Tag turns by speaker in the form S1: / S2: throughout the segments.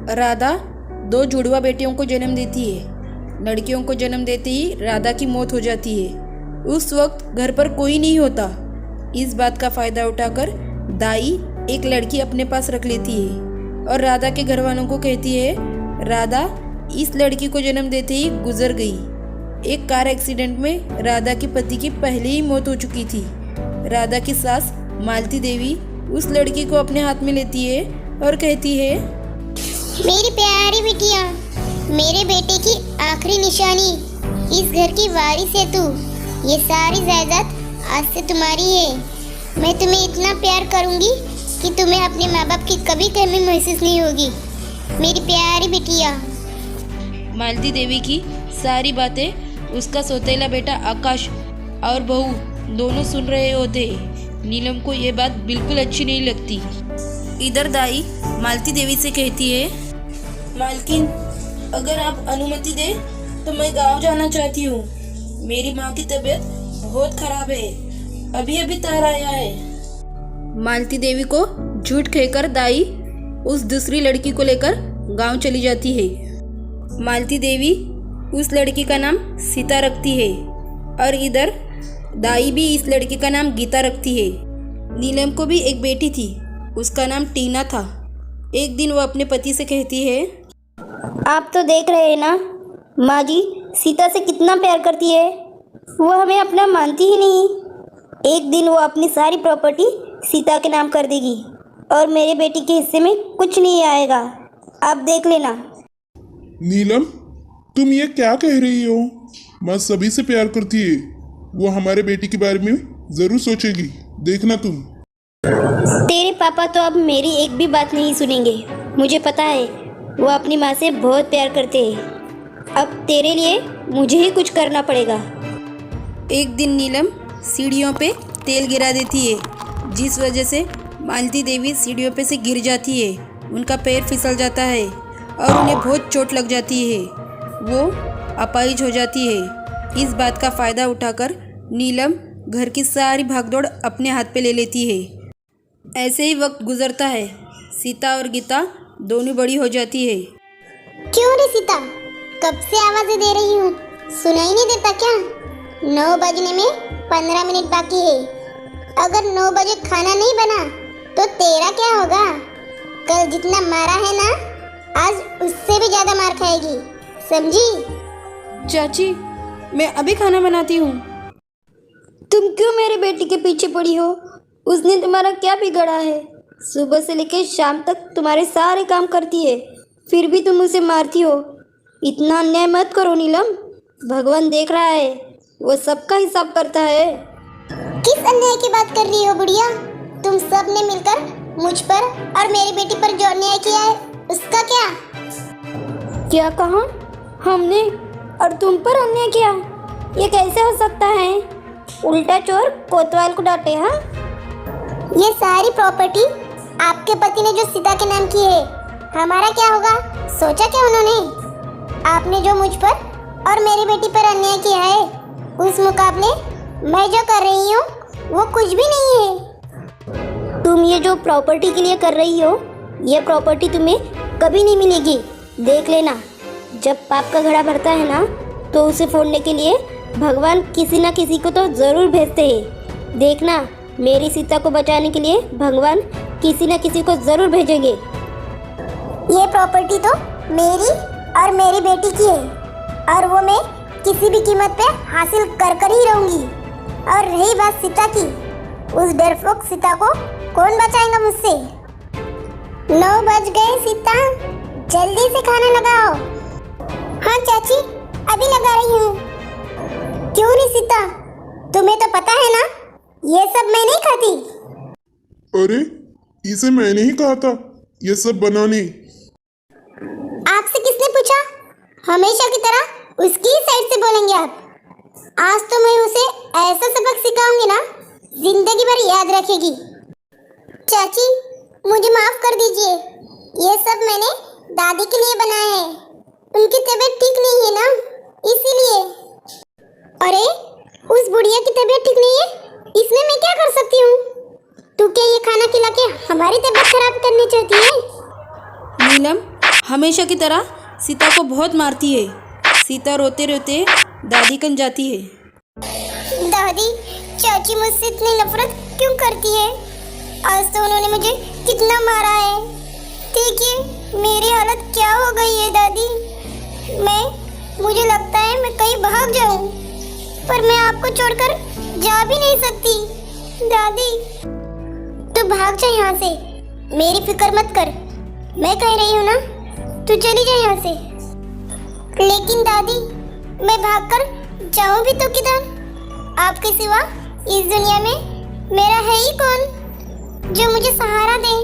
S1: राधा 2 जुड़वा बेटियों को जन्म देती है। लड़कियों को जन्म देते ही राधा की मौत हो जाती है। उस वक्त घर पर कोई नहीं होता। इस बात का फ़ायदा उठाकर दाई एक लड़की अपने पास रख लेती है और राधा के घर वालों को कहती है राधा इस लड़की को जन्म देते ही गुजर गई। एक कार एक्सीडेंट में राधा के पति की पहले ही मौत हो चुकी थी। राधा की सास मालती देवी उस लड़की को अपने हाथ में लेती है और कहती है,
S2: मेरी प्यारी बिटिया, मेरे बेटे की आखिरी निशानी, इस घर की वारिस है तू। ये सारी जायदाद आज से तुम्हारी है। मैं तुम्हें इतना प्यार करूंगी कि तुम्हें अपने माँ बाप की कभी कमी महसूस नहीं होगी, मेरी प्यारी बिटिया।
S1: मालती देवी की सारी बातें उसका सौतेला बेटा आकाश और बहू दोनों सुन रहे होते। नीलम को ये बात बिल्कुल अच्छी नहीं लगती। इधर दाई मालती देवी से कहती है, मालकिन अगर आप अनुमति दें तो मैं गांव जाना चाहती हूँ। मेरी माँ की तबीयत बहुत खराब है, अभी अभी तार आया है। मालती देवी को झूठ कहकर दाई उस दूसरी लड़की को लेकर गांव चली जाती है। मालती देवी उस लड़की का नाम सीता रखती है और इधर दाई भी इस लड़की का नाम गीता रखती है। नीलम को भी एक बेटी थी, उसका नाम टीना था। एक दिन वो अपने पति से कहती है,
S3: आप तो देख रहे हैं ना, माँ जी सीता से कितना प्यार करती है। वो हमें अपना मानती ही नहीं। एक दिन वो अपनी सारी प्रॉपर्टी सीता के नाम कर देगी और मेरे बेटी के हिस्से में कुछ नहीं आएगा। आप देख लेना।
S4: नीलम, तुम ये क्या कह रही हो? माँ सभी से प्यार करती है, वो हमारे बेटी के बारे में ज़रूर सोचेगी, देखना तुम।
S3: तेरे पापा तो अब मेरी एक भी बात नहीं सुनेंगे। मुझे पता है वो अपनी माँ से बहुत प्यार करते हैं। अब तेरे लिए मुझे ही कुछ करना पड़ेगा।
S1: एक दिन नीलम सीढ़ियों पे तेल गिरा देती है, जिस वजह से मालती देवी सीढ़ियों पे से गिर जाती है। उनका पैर फिसल जाता है और उन्हें बहुत चोट लग जाती है। वो अपाहिज हो जाती है। इस बात का फ़ायदा उठाकर नीलम घर की सारी भागदौड़ अपने हाथ पे ले लेती है। ऐसे ही वक्त गुजरता है। सीता और गीता दोनों बड़ी हो जाती है।
S2: क्यों रे सीता, कब से आवाजें दे रही हूँ, सुनाई नहीं देता क्या? 9 बजने में 15 मिनट बाकी है। अगर 9 बजे खाना नहीं बना तो तेरा क्या होगा? कल जितना मारा है ना, आज उससे भी ज्यादा मार खाएगी, समझी?
S1: चाची, मैं अभी खाना बनाती हूँ।
S3: तुम क्यों मेरे बेटी के पीछे पड़ी हो? उसने तुम्हारा क्या बिगड़ा है? सुबह से लेकर शाम तक तुम्हारे सारे काम करती है, फिर भी तुम उसे मारती हो। इतना अन्याय मत करो नीलम, भगवान देख रहा है, वो सबका हिसाब करता है।
S2: किस अन्याय की बात कर रही हो बुढ़िया? तुम सब ने मिलकर मुझ पर और मेरी बेटी पर जो अन्याय किया है, उसका क्या?
S3: क्या कहा? हमने और तुम पर अन्याय किया? ये कैसे हो सकता है? उल्टा चोर कोतवाल को डांटे। हाँ,
S2: ये सारी प्रॉपर्टी आपके पति ने जो सीता के नाम की है, हमारा क्या होगा सोचा क्या उन्होंने? आपने जो मुझ पर और मेरी बेटी पर अन्याय किया है, उस मुकाबले मैं जो कर रही हूँ वो कुछ भी नहीं है।
S3: तुम ये जो प्रॉपर्टी के लिए कर रही हो, ये प्रॉपर्टी तुम्हें कभी नहीं मिलेगी। देख लेना, जब पाप का घड़ा भरता है ना, तो उसे फोड़ने के लिए भगवान किसी ना किसी को तो ज़रूर भेजते हैं। देखना, मेरी सीता को बचाने के लिए भगवान किसी न किसी को ज़रूर भेजेंगे।
S2: ये प्रॉपर्टी तो मेरी और मेरी बेटी की है और वो मैं किसी भी कीमत पे हासिल कर ही रहूंगी। और रही बात सीता की, उस डरपोक सीता को कौन बचाएगा मुझसे? 9 बज गए सीता, जल्दी से खाना लगाओ। हाँ चाची, अभी लगा रही हूँ। क्यों नहीं सीता, तुम्हें तो पता है ना, ये सब मैं नहीं खाती।
S4: अरे, इसे मैंने ही कहा था ये सब बनाने।
S2: आपसे किसने पूछा? हमेशा की तरह उसकी ही साइड से बोलेंगे आप। आज तो मैं उसे ऐसा सबक सिखाऊंगी ना, जिंदगी भर याद रखेगी। चाची, मुझे माफ कर दीजिए, ये सब मैंने दादी के लिए बनाया है। उनकी तबीयत ठीक नहीं है ना, इसीलिए। अरे, उस बुढ़िया की तबीयत ठीक नहीं है, इसमें मैं क्या कर सकती हूँ? तू क्या ये खाना खिला के हमारी तबीयत खराब करनी चाहती है?
S1: नीलम हमेशा की तरह सीता को बहुत मारती है। सीता रोते रोते दादी कन जाती है।
S2: दादी, चाची मुझसे इतनी नफरत क्यों करती है? आज तो उन्होंने मुझे कितना मारा है। देखिए मेरी हालत क्या हो गई है दादी। मुझे लगता है मैं कहीं भाग जाऊं, पर मैं आपको छोड़कर जा भी नहीं सकती। दादी, तू भाग जा यहाँ से, मेरी फिक्र मत कर। मैं कह रही हूँ ना, तू चली जा यहाँ से। लेकिन दादी, मैं भागकर जाऊं भी तो किधर? आपके सिवा इस दुनिया में मेरा है ही कौन जो मुझे सहारा दे?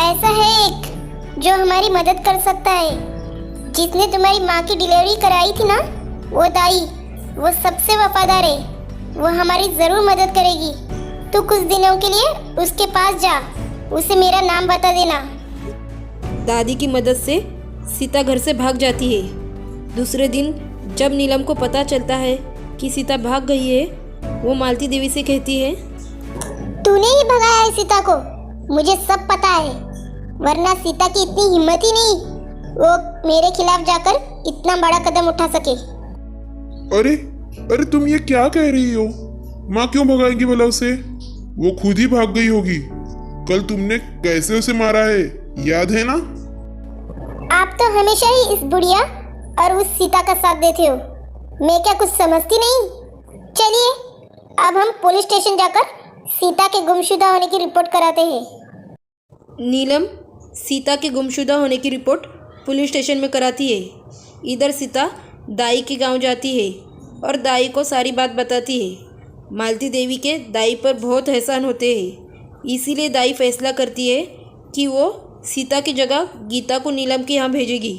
S2: ऐसा है एक जो हमारी मदद कर सकता है। जिसने तुम्हारी माँ की डिलीवरी कराई थी ना, वो दाई, वो सबसे वफादार है। वो हमारी जरूर मदद करेगी। तू कुछ दिनों के लिए उसके पास जा, उसे मेरा नाम बता देना।
S1: दादी की मदद से सीता घर से भाग जाती है। दूसरे दिन जब नीलम को पता चलता है कि सीता भाग गई है, वो मालती देवी से कहती है,
S2: तूने ही भगाया है सीता को, मुझे सब पता है। वरना सीता की इतनी हिम्मत ही नहीं, वो मेरे खिलाफ जाकर इतना बड़ा कदम उठा सके।
S4: अरे अरे तुम ये क्या कह रही हो? माँ क्यों भगाएगी भला उसे? वो खुद ही भाग गई होगी। कल तुमने कैसे उसे मारा है, याद है ना?
S2: आप तो हमेशा ही इस बुढ़िया और उस सीता का साथ देते हो। मैं क्या कुछ समझती नहीं? चलिए अब हम पुलिस स्टेशन जाकर सीता के गुमशुदा होने की रिपोर्ट कराते हैं।
S1: नीलम सीता के गुमशुदा होने की रिपोर्ट पुलिस स्टेशन में कराती है। इधर सीता दाई के गांव जाती है और दाई को सारी बात बताती है। मालती देवी के दाई पर बहुत एहसान होते हैं, इसीलिए दाई फैसला करती है कि वो सीता की जगह गीता को नीलम के यहाँ भेजेगी।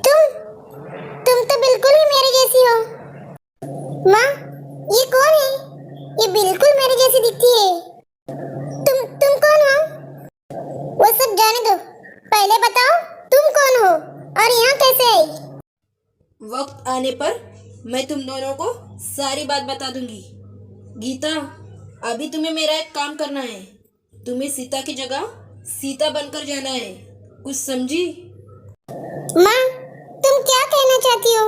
S2: तुम तो बिल्कुल ही मेरे जैसी हो। माँ, ये कौन है? ये बिल्कुल मेरे जैसी दिखती है। तुम कौन हो? वो सब जाने दो, पहले बताओ तुम कौन हो और यहाँ कैसे आई?
S1: वक्त आने पर मैं तुम दोनों को सारी बात बता दूंगी। गीता, अभी तुम्हें मेरा एक काम करना है। तुम्हें सीता की जगह सीता बनकर जाना है, कुछ समझी?
S2: माँ, तुम क्या कहना चाहती हो?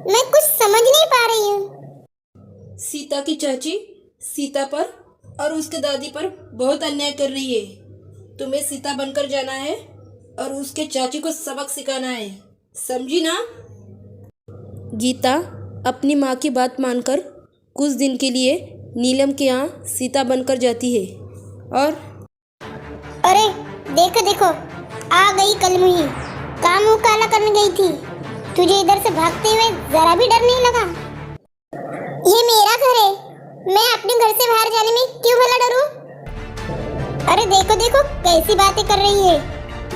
S2: मैं कुछ समझ नहीं पा रही हूँ।
S1: सीता की चाची सीता पर और उसके दादी पर बहुत अन्याय कर रही है। तुम्हें सीता बनकर जाना है और उसके चाची को सबक सिखाना है, समझी ना? गीता अपनी माँ की बात मानकर कुछ दिन के लिए नीलम के यहाँ सीता बनकर जाती है। और
S2: अरे देखो देखो, आ गई कलमुही। काम मुँह काला करने गई थी। तुझे इधर से भागते हुए जरा भी डर नहीं लगा? ये मेरा घर है, मैं अपने घर से बाहर जाने में क्यों भला डरूं? अरे देखो देखो कैसी बातें कर रही है।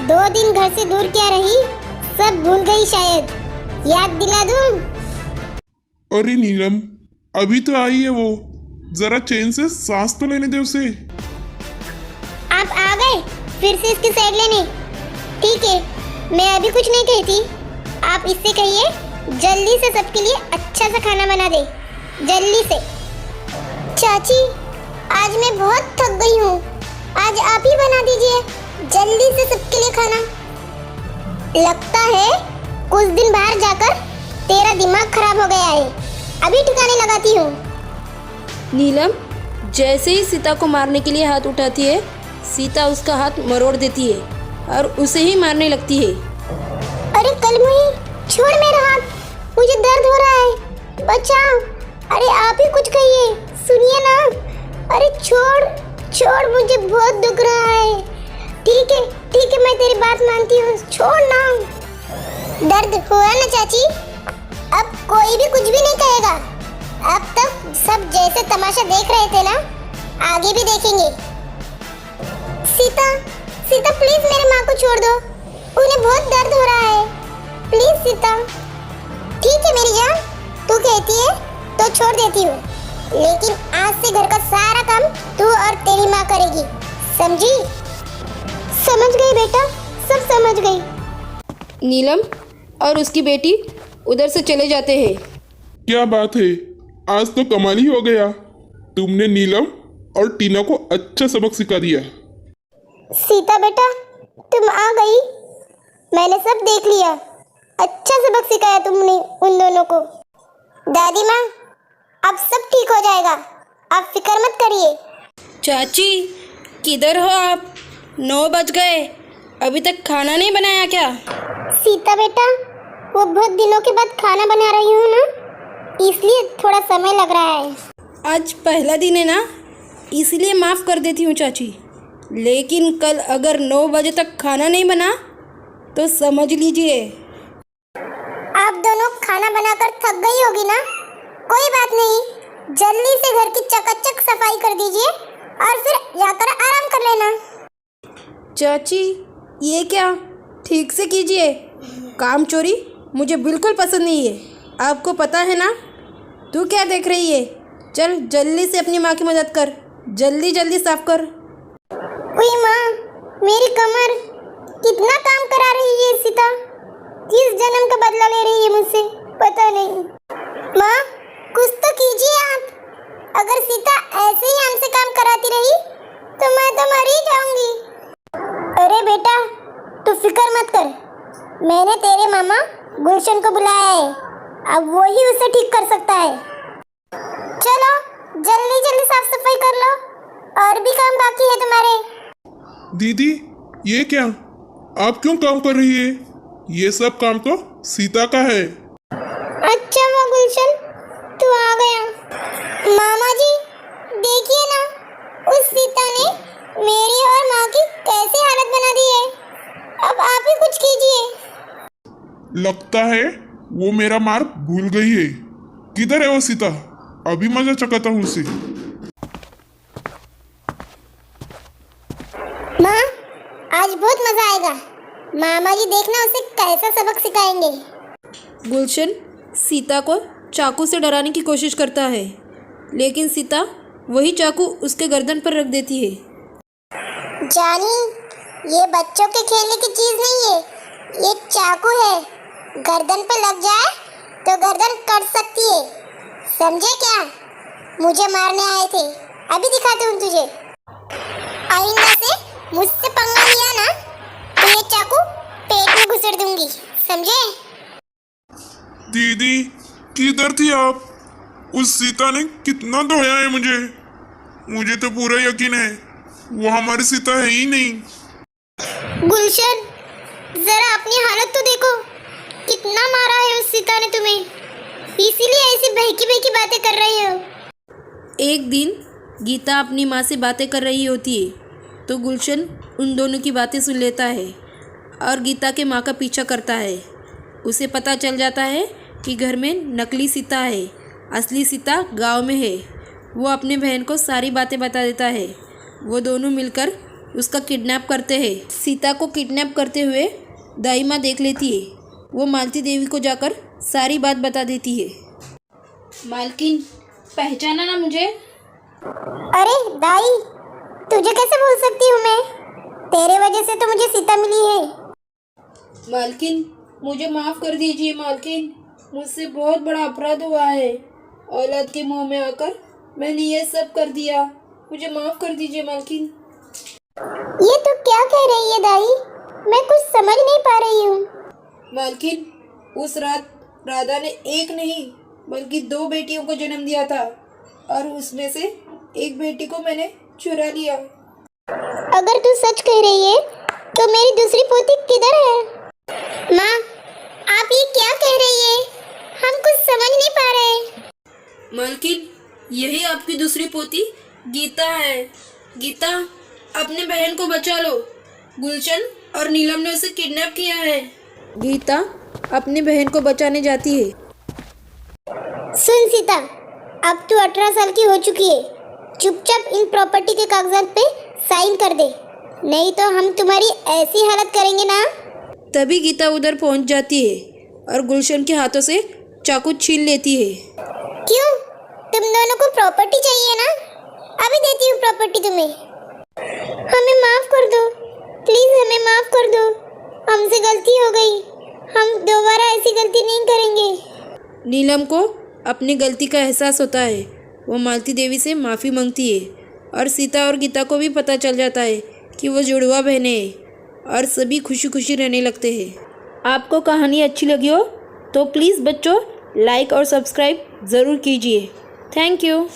S2: 2 दिन घर से दूर क्या रही, सब भूल गई शायद। याद दिला दूं?
S4: अरे नीलम, अभी तो आई है वो, जरा चैन से सांस तो लेने दे उसे।
S2: आप आ गए फिर से इसकी साइड लेने? ठीक है, मैं अभी कुछ नहीं कहती। आप इससे कहिए जल्दी से सबके लिए अच्छा सा खाना बना दे, जल्दी से। चाची, आज मैं बहुत थक गई हूँ, आज आप ही बना दीजिए जल्दी से सबके लिए खाना। लगता है कुछ दिन बाहर जाकर तेरा दिमाग खराब हो गया है, अभी ठिकाने लगाती हूँ।
S1: नीलम जैसे ही सीता को मारने के लिए हाथ उठाती है, सीता उसका हाथ मरोड़ देती है और उसे ही मारने लगती है।
S2: अरे कलमुही, छोड़ मेरा हाथ, मुझे दर्द हो रहा है, बचाओ। अरे आप ही कुछ कहिए, सुनिए ना। अरे छोड़, मुझे बहुत दुख रहा है। ठीक है, मैं तेरी बात मानती हूँ, छोड़ ना। दर्द हुआ ना चाची? अब कोई भी कुछ भी नहीं कहेगा। अब तक सब जैसे तमाशा देख रहे थे ना, आगे भी देखेंगे। सीता प्लीज मेरी माँ को छोड़ दो, उन्हें बहुत दर्द हो रहा है, प्लीज सीता। ठीक है मेरी जान, तू कहती है तो छोड़ देती हूँ, लेकिन आज से घर का सारा काम तू और तेरी माँ करेगी, समझी? समझ गई बेटा, सब समझ गई।
S1: नीलम और उसकी बेटी उधर से चले जाते हैं।
S4: क्या बात है, आज तो कमाल ही हो गया। तुमने नीलम और टीना को अच्छा सबक सिखा दिया।
S2: सीता बेटा, तुम आ गई। मैंने सब देख लिया। अच्छा सबक सिखाया तुमने उन दोनों को। दादी माँ, अब सब ठीक हो जाएगा, आप फिक्र मत करिए।
S1: चाची किधर हो आप? 9 बज गए, अभी तक खाना नहीं बनाया क्या?
S2: सीता बेटा, वो बहुत दिनों के बाद खाना बना रही हूँ ना, इसलिए थोड़ा समय लग रहा है।
S1: आज पहला दिन है ना, इसलिए माफ़ कर देती हूँ चाची, लेकिन कल अगर 9 बजे तक खाना नहीं बना तो समझ लीजिए।
S2: आप दोनों खाना बनाकर थक गई होगी ना? कोई बात नहीं, जल्दी से घर की चकाचक सफाई कर दीजिए और फिर जाकर आराम कर लेना।
S1: चाची ये क्या, ठीक से कीजिए, काम चोरी मुझे बिल्कुल पसंद नहीं है, आपको पता है ना। तू क्या देख रही है? चल जल्दी से अपनी माँ की मदद कर, जल्दी जल्दी साफ कर।
S2: उई माँ, मेरी कमर, कितना काम करा रही है सीता। किस जन्म का बदला ले रही है मुझसे, पता नहीं। माँ, कुछ तो कीजिए आप। अगर सीता ऐसे ही हमसे काम कराती रही तो मैं तो मर ही जाऊंगी। अरे बेटा, तू फिक्र मत कर, मैंने तेरे मामा गुलशन को बुलाया है, अब वो ही उसे ठीक कर सकता है। चलो जल्दी जल्दी साफ सफाई कर लो, और भी काम बाकी है तुम्हारे।
S4: दीदी, ये क्या, आप क्यों काम कर रही है? ये सब काम तो सीता का है।
S2: अच्छा वो गुलशन, तू आ गया। मामा जी, देखिए ना, उस सीता ने मेरी और माँ की कैसी हालत बना दी है। अब आप ही कुछ कीजिए।
S4: लगता है वो मेरा मार भूल गई है। किधर है वो सीता? अभी मजा चकाता हूँ उसे।
S2: माँ, आज बहुत मजा आएगा। मामा जी देखना उसे कैसा सबक सिखाएंगे।
S1: गुलशन सीता को चाकू से डराने की कोशिश करता है, लेकिन सीता वही चाकू उसके गर्दन पर रख देती है।
S2: जानी, ये बच्चों के खेलने की चीज नहीं है, ये चाकू है। गर्दन पे लग जाए तो गर्दन कट सकती है, समझे क्या? मुझे मारने आए थे, अभी दिखाती हूँ तुझे। आइंदा से मुझसे पंगा लिया ना तो ये चाकू पेट में घुसेड़ दूंगी, समझे?
S4: दीदी, किधर थी आप? उस सीता ने कितना धोया है मुझे। मुझे तो पूरा यकीन है वो हमारी सीता है ही नहीं।
S2: गुलशन, जरा अपनी हालत तो देखो, कितना मारा है उस सीता ने तुम्हें, इसीलिए ऐसी बहकी बहकी बातें कर रही हो।
S1: एक दिन गीता अपनी माँ से बातें कर रही होती है तो गुलशन उन दोनों की बातें सुन लेता है और गीता के माँ का पीछा करता है। उसे पता चल जाता है कि घर में नकली सीता है, असली सीता गांव में है। वो अपने बहन को सारी बातें बता देता है। वो दोनों मिलकर उसका किडनैप करते हैं। सीता को किडनैप करते हुए दाई माँ देख लेती है। वो मालती देवी को जाकर सारी बात बता देती है। मालकिन, पहचाना ना मुझे?
S2: अरे दाई, तुझे कैसे भूल सकती हूँ मैं? तेरे वजह से तो मुझे सीता मिली है।
S1: मालकिन, मुझे माफ़ कर दीजिए मालकिन, मुझसे बहुत बड़ा अपराध हुआ है। औलाद के मुंह में आकर मैंने ये सब कर दिया, मुझे माफ़ कर दीजिए मालकिन।
S2: ये तो क्या कह रही है दाई? मैं कुछ समझ नहीं पा रही हूँ।
S1: मालकिन, उस रात राधा ने एक नहीं बल्कि 2 बेटियों को जन्म दिया था और उसमें से एक बेटी को मैंने चुरा लिया।
S2: अगर तू सच कह रही है तो मेरी दूसरी पोती किधर है? माँ, आप ये क्या कह रही है? हम कुछ समझ नहीं पा रहे।
S1: मालकिन, यही आपकी दूसरी पोती गीता है। गीता, अपने बहन को बचा लो, गुलशन और नीलम ने उसे किडनैप किया है। गीता अपनी बहन को बचाने जाती है।
S2: सुन सीता, अब तू 18 साल की हो चुकी है, चुपचाप इन प्रॉपर्टी के कागजात पे साइन कर दे, नहीं तो हम तुम्हारी ऐसी हालत करेंगे ना।
S1: तभी गीता उधर पहुंच जाती है और गुलशन के हाथों से चाकू छीन लेती है।
S2: क्यों? तुम दोनों को प्रॉपर्टी चाहिए ना? अभी देती हूँ प्रॉपर्टी तुम्हें। हमें माफ कर दो, प्लीज हमें माफ कर दो, हमसे गलती हो गई, हम दोबारा ऐसी गलती नहीं करेंगे।
S1: नीलम को अपनी गलती का एहसास होता है। वो मालती देवी से माफ़ी मांगती है और सीता और गीता को भी पता चल जाता है कि वो जुड़वा बहनें हैं। और सभी खुशी खुशी रहने लगते हैं। आपको कहानी अच्छी लगी हो तो प्लीज़ बच्चों लाइक और सब्सक्राइब ज़रूर कीजिए। Thank you.